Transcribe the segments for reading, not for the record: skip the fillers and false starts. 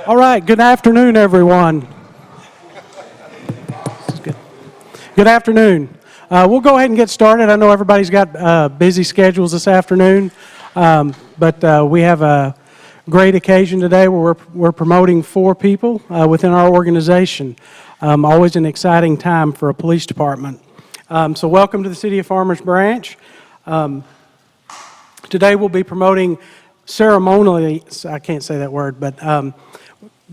All right, good afternoon, everyone. Good afternoon. We'll go ahead and get started. I know everybody's got busy schedules this afternoon, but we have a great occasion today where we're promoting 4 people within our organization. Always an exciting time for a police department. So welcome to the City of Farmers Branch. Today we'll be promoting ceremonially, I can't say that word, but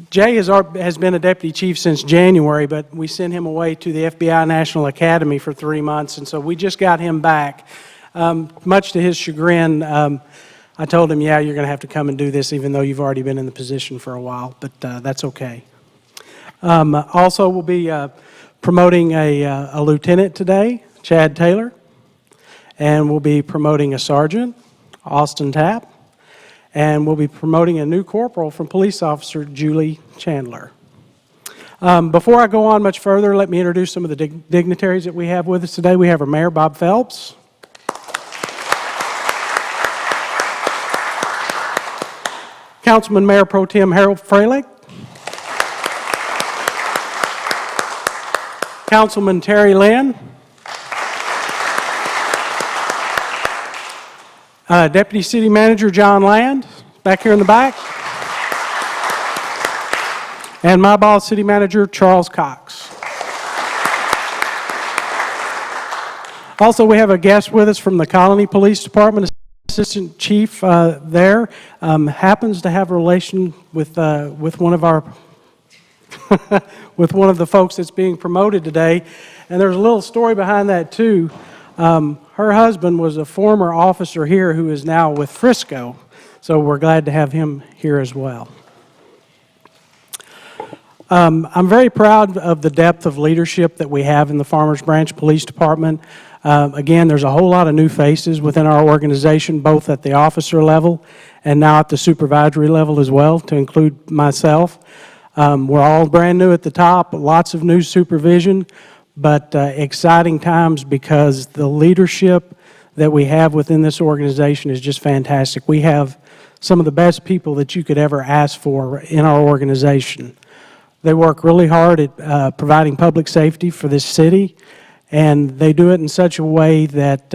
Jay has been a deputy chief since January, but we sent him away to the FBI National Academy for 3 months, and so we just got him back. Much to his chagrin, I told him, yeah, you're going to have to come and do this even though you've already been in the position for a while, but that's okay. Also, we'll be promoting a lieutenant today, Chad Taylor, and we'll be promoting a sergeant, Austin Tapp, and we'll be promoting a new corporal from police officer Julie Chandler. Before I go on much further, let me introduce some of the dignitaries that we have with us today. We have our Mayor, Bob Phelps. Councilman Mayor Pro Tem Harold Freilich. Councilman Terry Lynn. Deputy City Manager John Land, back here in the back. And my boss, City Manager Charles Cox. Also, we have a guest with us from the Colony Police Department, Assistant Chief there, happens to have a relation with one of our with one of the folks that's being promoted today, and there's a little story behind that too. Her husband was a former officer here who is now with Frisco, so we're glad to have him here as well. I'm very proud of the depth of leadership that we have in the Farmers Branch Police Department. Again, there's a whole lot of new faces within our organization, both at the officer level and now at the supervisory level as well, to include myself. We're all brand new at the top, lots of new supervision, but exciting times because the leadership that we have within this organization is just fantastic. We have some of the best people that you could ever ask for in our organization. They work really hard at providing public safety for this city, and they do it in such a way that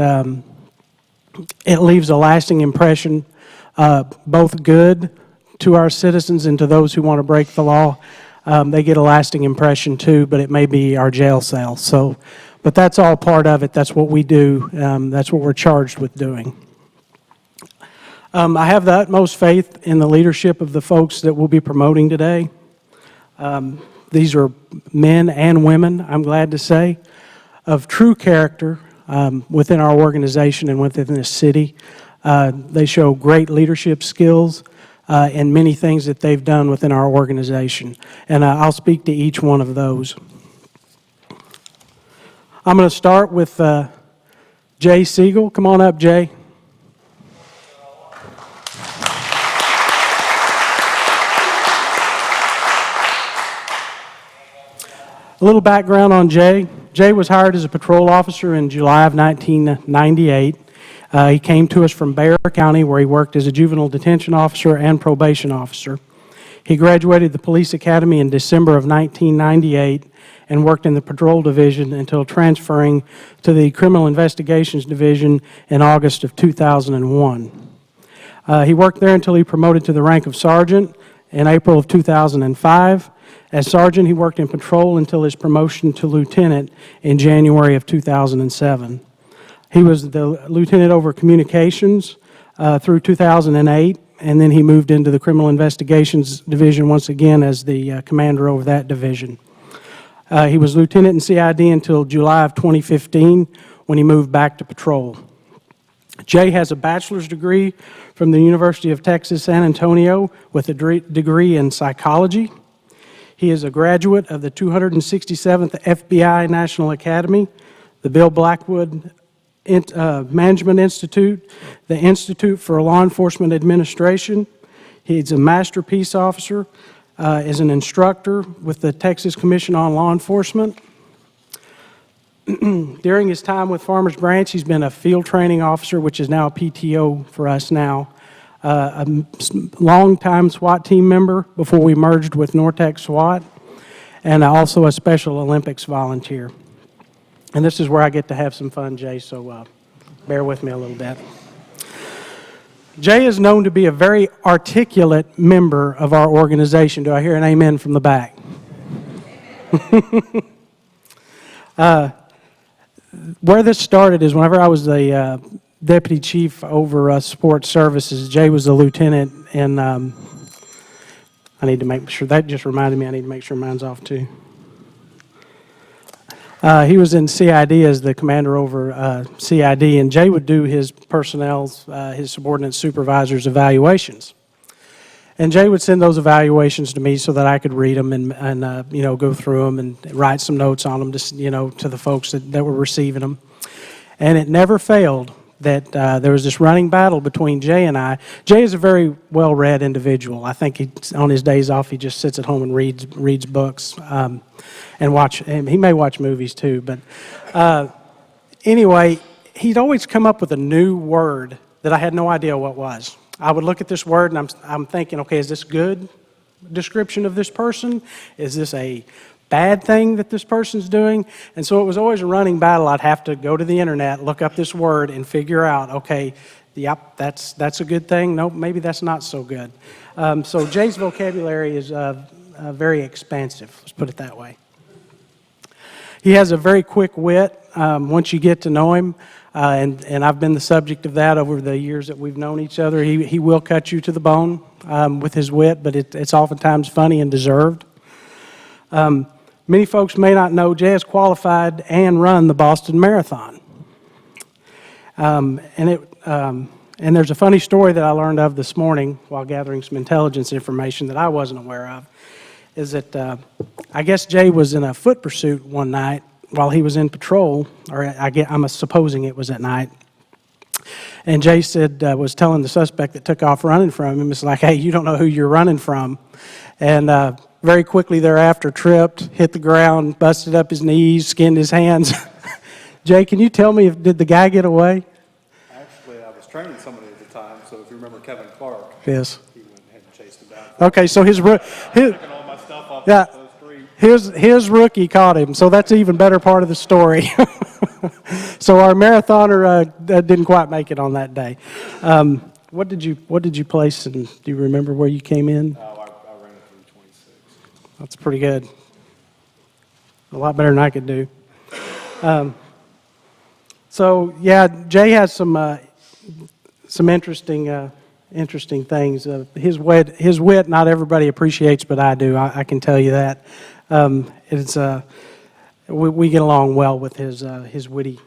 it leaves a lasting impression, both good to our citizens and to those who want to break the law. They get a lasting impression too, but it may be our jail cell. So, but that's all part of it. That's what we do. That's what we're charged with doing. I have the utmost faith in the leadership of the folks that we'll be promoting today. These are men and women, I'm glad to say, of true character within our organization and within this city. They show great leadership skills and many things that they've done within our organization. And I'll speak to each one of those. I'm going to start with Jay Siegel. Come on up, Jay. A little background on Jay. Jay was hired as a patrol officer in July of 1998. He came to us from Bexar County, where he worked as a juvenile detention officer and probation officer. He graduated the police academy in December of 1998 and worked in the patrol division until transferring to the criminal investigations division in August of 2001. He worked there until he promoted to the rank of sergeant in April of 2005. As sergeant, he worked in patrol until his promotion to lieutenant in January of 2007. He was the lieutenant over communications through 2008, and then he moved into the Criminal Investigations Division once again as the commander over that division. He was lieutenant in CID until July of 2015 when he moved back to patrol. Jay has a bachelor's degree from the University of Texas, San Antonio with a degree in psychology. He is a graduate of the 267th FBI National Academy, the Bill Blackwood Management Institute, the Institute for Law Enforcement Administration. He's a Master Peace Officer, is an instructor with the Texas Commission on Law Enforcement. During his time with Farmers Branch, he's been a field training officer, which is now a PTO for us now. longtime SWAT team member before we merged with Nortec SWAT, and also a Special Olympics volunteer. And this is where I get to have some fun, Jay, so bear with me a little bit. Jay is known to be a very articulate member of our organization. Do I hear an amen from the back? Where this started is whenever I was the deputy chief over sports services, Jay was the lieutenant, and I need to make sure, that just reminded me I need to make sure mine's off too. He was in CID as the commander over CID, and Jay would do his personnel's, his subordinate supervisors' evaluations. And Jay would send those evaluations to me so that I could read them and you know, go through them and write some notes on them to, you know, to the folks that were receiving them. And it never failed that there was this running battle between Jay and I. Jay is a very well-read individual. I think on his days off, he just sits at home and reads books and he may watch movies too. But anyway, he'd always come up with a new word that I had no idea what was. I would look at this word and I'm thinking, okay, is this good description of this person? Is this a bad thing that this person's doing? And so it was always a running battle. I'd have to go to the internet, look up this word, and figure out, okay, yep, that's a good thing. Nope, maybe that's not so good. So Jay's vocabulary is very expansive, let's put it that way. He has a very quick wit once you get to know him, and I've been the subject of that over the years that we've known each other. He will cut you to the bone with his wit, but it's oftentimes funny and deserved. Many folks may not know Jay has qualified and run the Boston Marathon. And there's a funny story that I learned of this morning while gathering some intelligence information that I wasn't aware of, is that I guess Jay was in a foot pursuit one night while he was in patrol, or I'm supposing it was at night. And Jay said, was telling the suspect that took off running from him, it's like, hey, you don't know who you're running from. And very quickly thereafter tripped, hit the ground, busted up his knees, skinned his hands. Jay, can you tell me, did the guy get away? Actually, I was training somebody at the time, so if you remember Kevin Clark, yes. he went ahead and chased him down. Okay, so his rookie caught him, so that's an even better part of the story. So our marathoner didn't quite make it on that day. What did you place, and do you remember where you came in? I ran a 3:26. That's pretty good. A lot better than I could do. So yeah, Jay has some interesting things. His wit, not everybody appreciates, but I do. I can tell you that. We get along well with his witty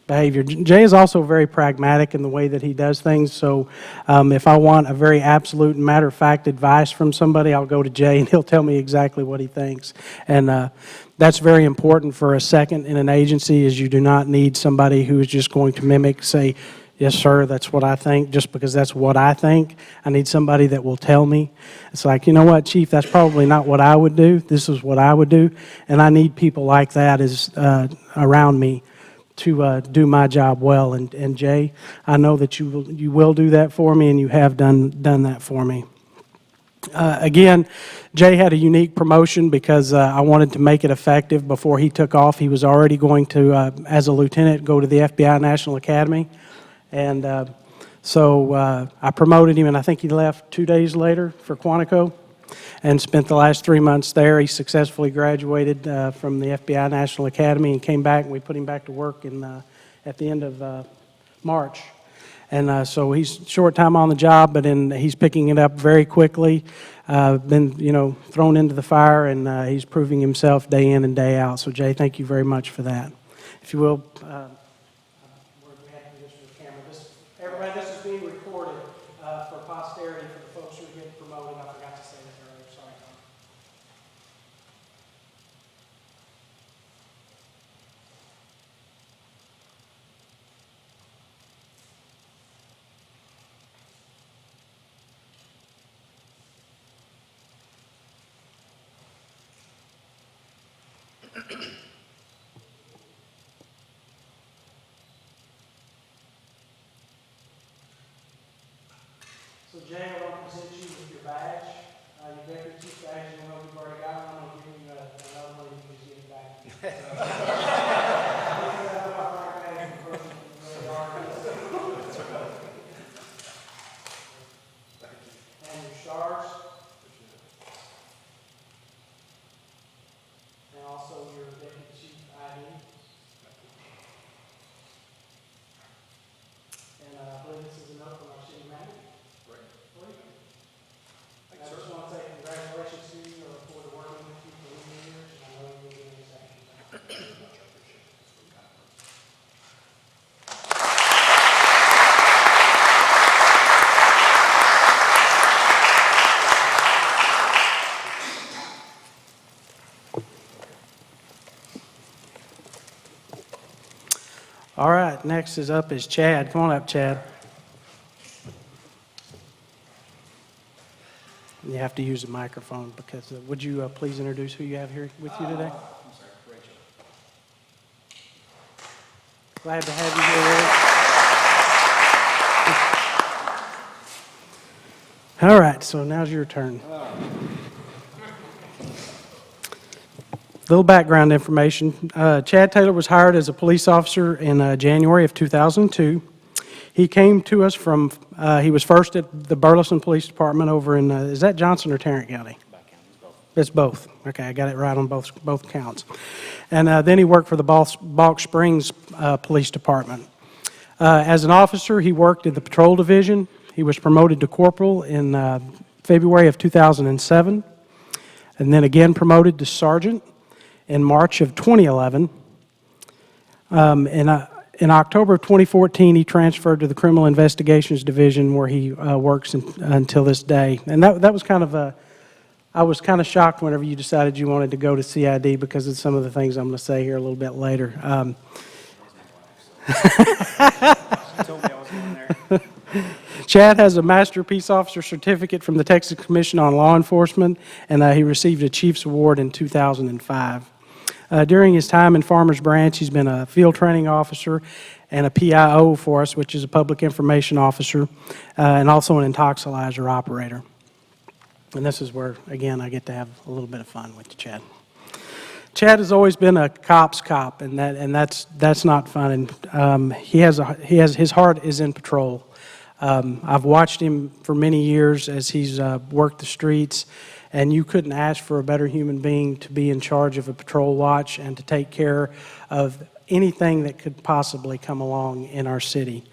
behavior. Jay is also very pragmatic in the way that he does things. So if I want a very absolute and matter-of-fact advice from somebody, I'll go to Jay and he'll tell me exactly what he thinks. And that's very important for a second in an agency, is you do not need somebody who is just going to mimic, say, yes, sir, that's what I think, just because that's what I think. I need somebody that will tell me. It's like, you know what, Chief, that's probably not what I would do. This is what I would do. And I need people like that around me to do my job well. And Jay, I know that you will do that for me, and you have done that for me. Again, Jay had a unique promotion because I wanted to make it effective before he took off. He was already going to, as a lieutenant, go to the FBI National Academy. And so I promoted him, and I think he left 2 days later for Quantico and spent the last 3 months there. He successfully graduated from the FBI National Academy and came back, and we put him back to work at the end of March. And so he's short time on the job, but he's picking it up very quickly. Been thrown into the fire, and he's proving himself day in and day out. So Jay, thank you very much for that. If you will. Everybody, this is being recorded for posterity for the folks who are getting promoted. I forgot to say that earlier. Sorry. So Jay, I want to present you with your badge, your deputy chief badge. You know, you've already got one. I'll give you another one. You can just give it back. And your stars, and also your deputy chief ID. And I believe this is a note from our city manager. Right. I just want to say congratulations to you. I look forward to working with you for many years, and I know you'll be in the second. All right, next is Chad. Come on up, Chad. You have to use the microphone because, would you please introduce who you have here with you today? I'm sorry, Rachel. Glad to have you here. All right, so now's your turn. Little background information. Chad Taylor was hired as a police officer in January of 2002. He came to us from, he was first at the Burleson Police Department over in, is that Johnson or Tarrant County? It's both. Okay, I got it right on both counts. And then he worked for the Balk Springs Police Department. As an officer, he worked in the patrol division. He was promoted to corporal in February of 2007, and then again promoted to sergeant in March of 2011. In October of 2014, he transferred to the Criminal Investigations Division, where he works until this day. And that was kind of I was kind of shocked whenever you decided you wanted to go to CID because of some of the things I'm going to say here a little bit later. She told me I was going there. Chad has a Master Peace Officer certificate from the Texas Commission on Law Enforcement, and he received a Chief's Award in 2005. During his time in Farmers Branch, he's been a field training officer and a PIO for us, which is a public information officer, and also an intoxilizer operator. And this is where, again, I get to have a little bit of fun with Chad. Chad has always been a cop's cop, and that's not fun. And his heart is in patrol. I've watched him for many years as he's worked the streets, and you couldn't ask for a better human being to be in charge of a patrol watch and to take care of anything that could possibly come along in our city.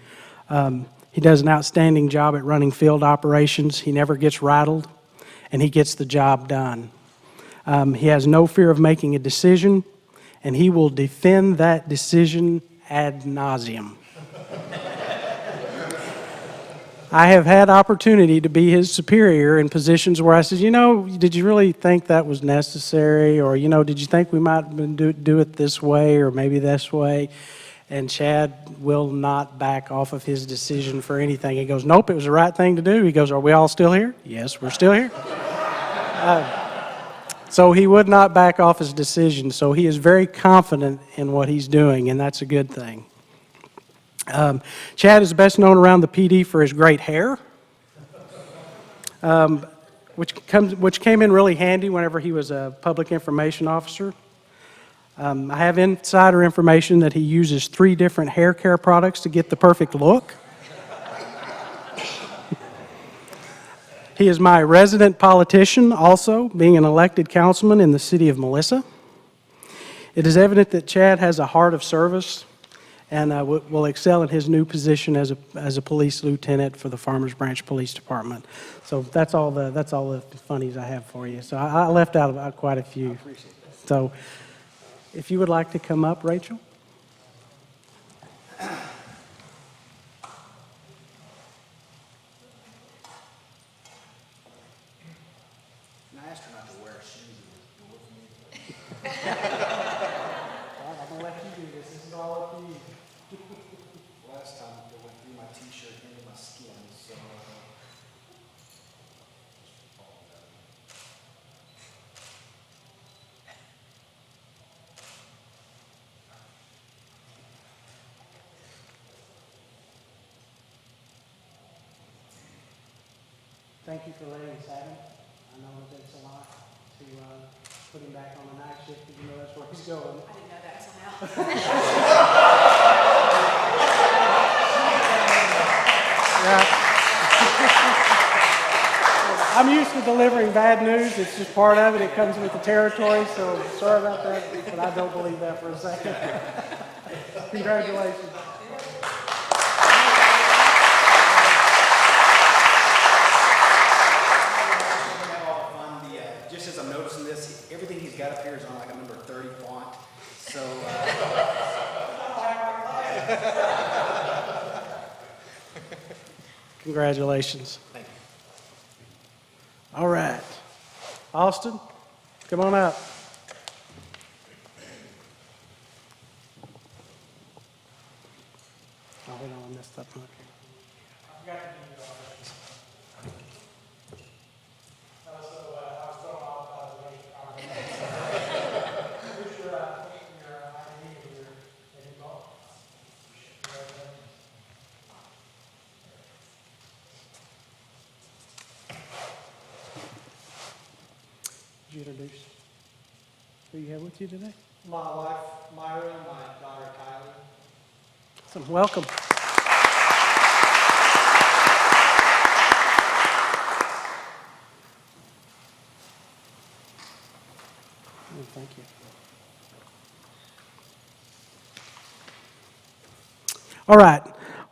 He does an outstanding job at running field operations. He never gets rattled, and he gets the job done. He has no fear of making a decision, and he will defend that decision ad nauseum. I have had opportunity to be his superior in positions where I said, did you really think that was necessary? Or, did you think we might do it this way or maybe this way? And Chad will not back off of his decision for anything. He goes, nope, it was the right thing to do. He goes, are we all still here? Yes, we're still here. So he would not back off his decision. So he is very confident in what he's doing, and that's a good thing. Chad is best known around the PD for his great hair, which came in really handy whenever he was a public information officer. I have insider information that he uses 3 different hair care products to get the perfect look. He is my resident politician also, being an elected councilman in the city of Melissa. It is evident that Chad has a heart of service and will excel in his new position as a police lieutenant for the Farmers Branch Police Department. So that's all the funnies I have for you. So I left out quite a few. I appreciate that. So if you would like to come up, Rachel. And I asked her not to wear shoes with me. I'm going to let you do this. This is all up to you. Last time it went through my t-shirt into my skin, so. Thank you for letting us have him. I know that it's a lot to put him back on the night shift, but you know that's where he's going. I didn't know that until now. Yeah. I'm used to delivering bad news. It's just part of it. It comes with the territory, so sorry about that, but I don't believe that for a second. Congratulations. Just as I'm noticing this, everything he's got up here is on like a number 30 font. So, Congratulations. thank you. All right. Austin, come on up. Oh, hold on, I messed up. Okay. I forgot to give you all this. I was thrown off by the way. Who's your ID and your involved? Would you introduce who you have with you today? My wife, Myra, and my daughter, Kylie. Awesome. Welcome. Oh, thank you. All right.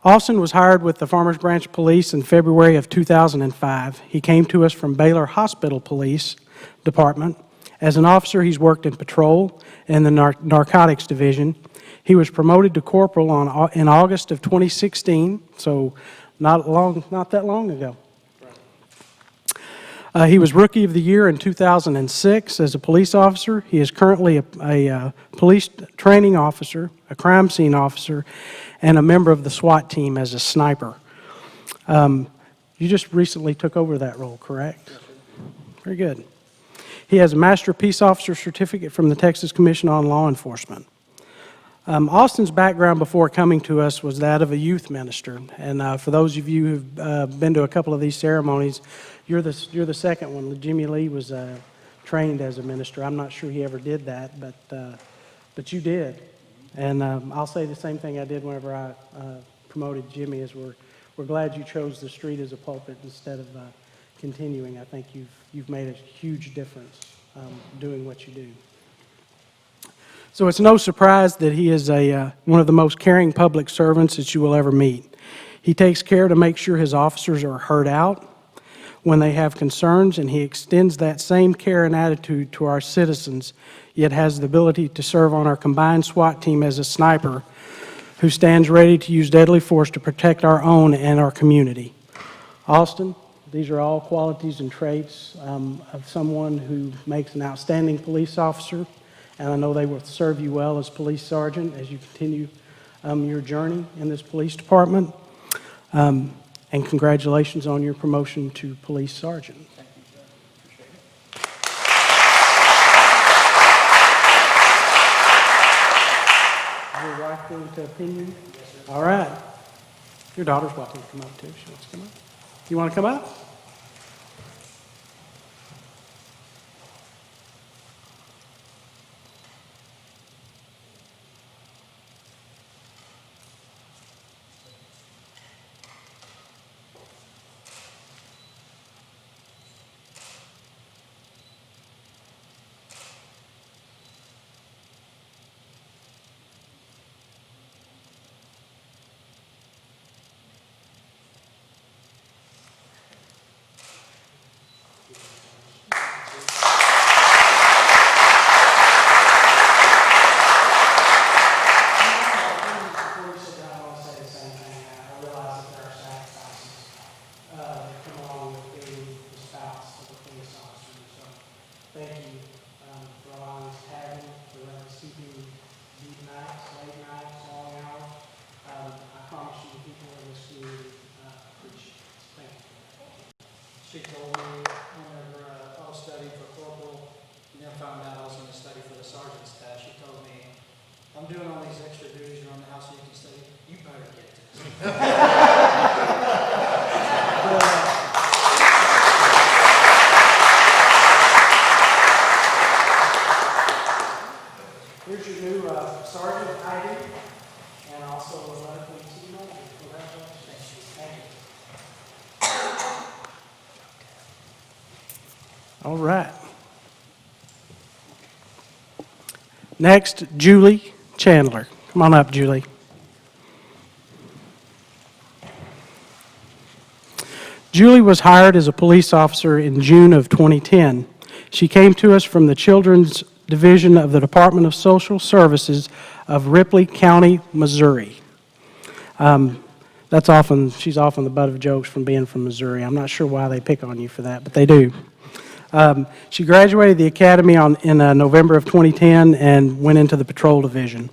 Austin was hired with the Farmers Branch Police in February of 2005. He came to us from Baylor Hospital Police Department. As an officer, he's worked in patrol in the narcotics division. He was promoted to corporal in August of 2016, so not that long ago. He was Rookie of the Year in 2006 as a police officer. He is currently a police training officer, a crime scene officer, and a member of the SWAT team as a sniper. You just recently took over that role, correct? Yes, sir. Very good. He has a Master Peace Officer certificate from the Texas Commission on Law Enforcement. Austin's background before coming to us was that of a youth minister, and for those of you who've been to a couple of these ceremonies, you're the second one. Jimmy Lee was trained as a minister. I'm not sure he ever did that, but you did, and I'll say the same thing I did whenever I promoted Jimmy. Is we're glad you chose the street as a pulpit instead of continuing. I think you've made a huge difference doing what you do. So it's no surprise that he is one of the most caring public servants that you will ever meet. He takes care to make sure his officers are heard out when they have concerns, and he extends that same care and attitude to our citizens, yet has the ability to serve on our combined SWAT team as a sniper who stands ready to use deadly force to protect our own and our community. Austin, these are all qualities and traits of someone who makes an outstanding police officer, and I know they will serve you well as police sergeant as you continue your journey in this police department. And congratulations on your promotion to police sergeant. Thank you, sir. Appreciate it. Your wife going to opinion? Yes, sir. All right. Your daughter's welcome to come up too. She wants to come up. You want to come up? She told me whenever I was studying for corporal, and then found out I was going to study for the sergeant's test, she told me, I'm doing all these extra duties around the house so you can study. You better get this. All right. Next, Julie Chandler. Come on up, Julie. Julie was hired as a police officer in June of 2010. She came to us from the Children's Division of the Department of Social Services of Ripley County, Missouri. She's often the butt of jokes from being from Missouri. I'm not sure why they pick on you for that, but they do. She graduated the academy in November of 2010 and went into the patrol division.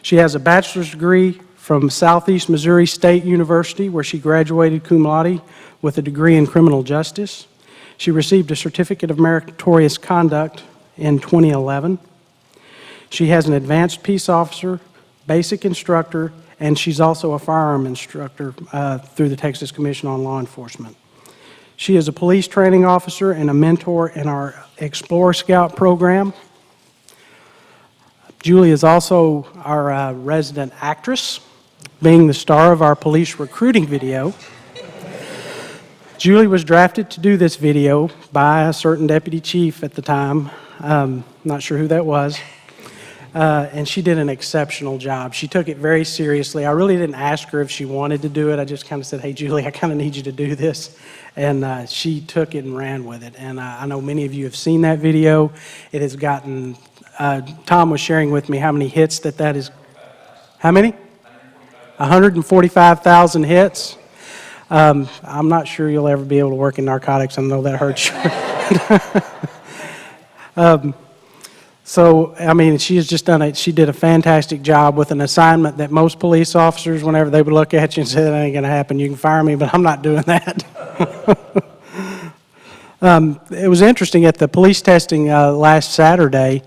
She has a bachelor's degree from Southeast Missouri State University, where she graduated cum laude with a degree in criminal justice. She received a certificate of meritorious conduct in 2011. She has an advanced peace officer, basic instructor, and she's also a firearm instructor through the Texas Commission on Law Enforcement. She is a police training officer and a mentor in our Explorer Scout program. Julie is also our resident actress, being the star of our police recruiting video. Julie was drafted to do this video by a certain deputy chief at the time. Not sure who that was. And she did an exceptional job. She took it very seriously. I really didn't ask her if she wanted to do it. I just kind of said, hey, Julie, I kind of need you to do this. And she took it and ran with it. And I know many of you have seen that video. It has gotten, Tom was sharing with me how many hits that is. How many? 145,000 hits. I'm not sure you'll ever be able to work in narcotics. I know that hurts you. So, I mean, she has just done it. She did a fantastic job with an assignment that most police officers, whenever they would look at you and say, that ain't going to happen, you can fire me, but I'm not doing that. It was interesting at the police testing last Saturday.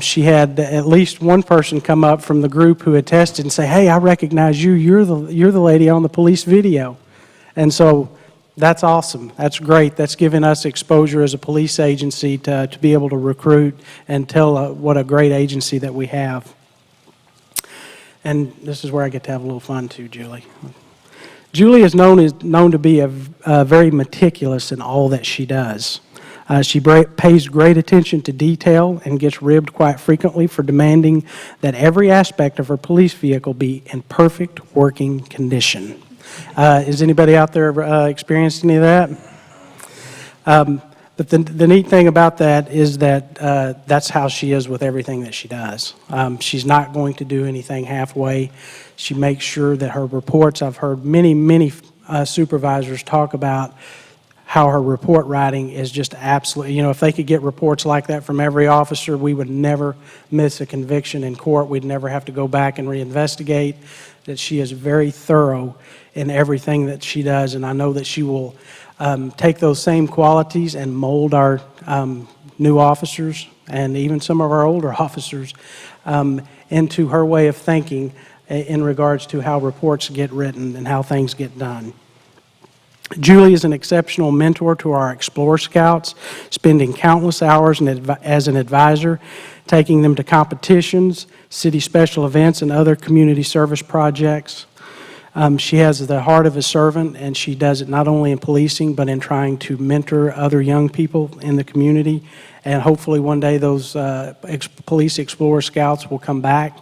She had at least one person come up from the group who had tested and say, hey, I recognize you. You're the lady on the police video. And so that's awesome. That's great. That's given us exposure as a police agency to be able to recruit and tell what a great agency that we have. And this is where I get to have a little fun too, Julie. Julie is known to be very meticulous in all that she does. She pays great attention to detail and gets ribbed quite frequently for demanding that every aspect of her police vehicle be in perfect working condition. Is anybody out there experienced any of that? But the neat thing about that is that that's how she is with everything that she does. She's not going to do anything halfway. She makes sure that her reports, I've heard many supervisors talk about how her report writing is just absolutely, if they could get reports like that from every officer, we would never miss a conviction in court. We'd never have to go back and reinvestigate. That she is very thorough in everything that she does, and I know that she will take those same qualities and mold our new officers and even some of our older officers into her way of thinking in regards to how reports get written and how things get done. Julie is an exceptional mentor to our Explorer Scouts, spending countless hours as an advisor, taking them to competitions, city special events, and other community service projects. She has the heart of a servant, and she does it not only in policing, but in trying to mentor other young people in the community. And hopefully one day those police Explorer Scouts will come back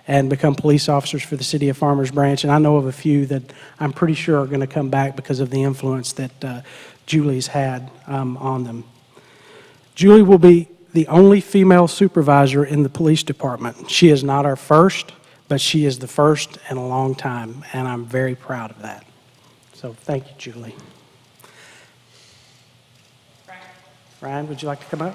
and become police officers for the city of Farmers Branch. And I know of a few that I'm pretty sure are going to come back because of the influence that Julie's had on them. Julie will be the only female supervisor in the police department. She is not our first, but she is the first in a long time, and I'm very proud of that. So thank you, Julie. Ryan, would you like to come up?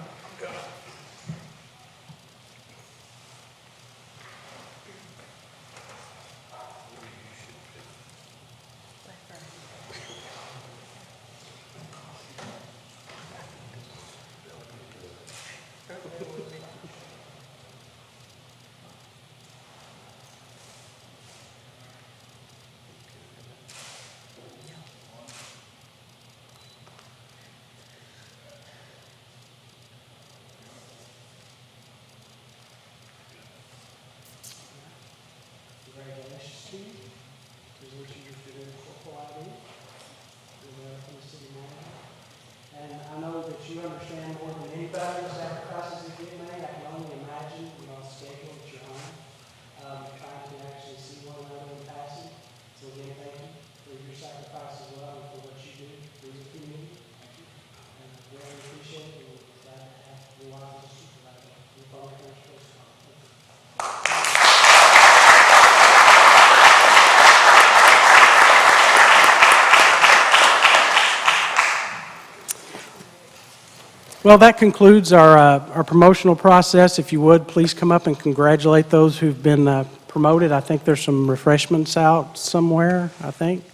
Well, that concludes our promotional process. If you would, please come up and congratulate those who've been promoted. I think there's some refreshments out somewhere, I think.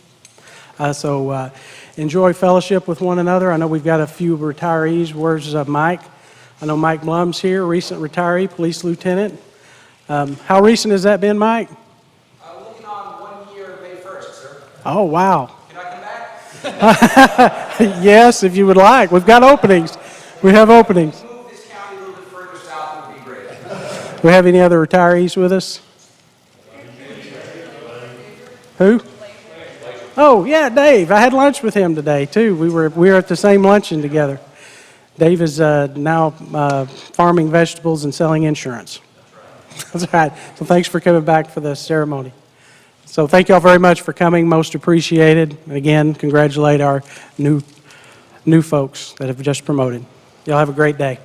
So enjoy fellowship with one another. I know we've got a few retirees. Where's Mike? I know Mike Blum's here, recent retiree, police lieutenant. How recent has that been, Mike? Looking on 1 year, May 1st, sir. Oh, wow. Can I come back? Yes, if you would like. We've got openings. We have openings. Move this county a little bit further south would be great. Do we have any other retirees with us? Who? Oh, yeah, Dave. I had lunch with him today, too. We were at the same luncheon together. Dave is now farming vegetables and selling insurance. That's right. So thanks for coming back for the ceremony. So thank you all very much for coming. Most appreciated. And again, congratulate our new folks that have just promoted. Y'all have a great day.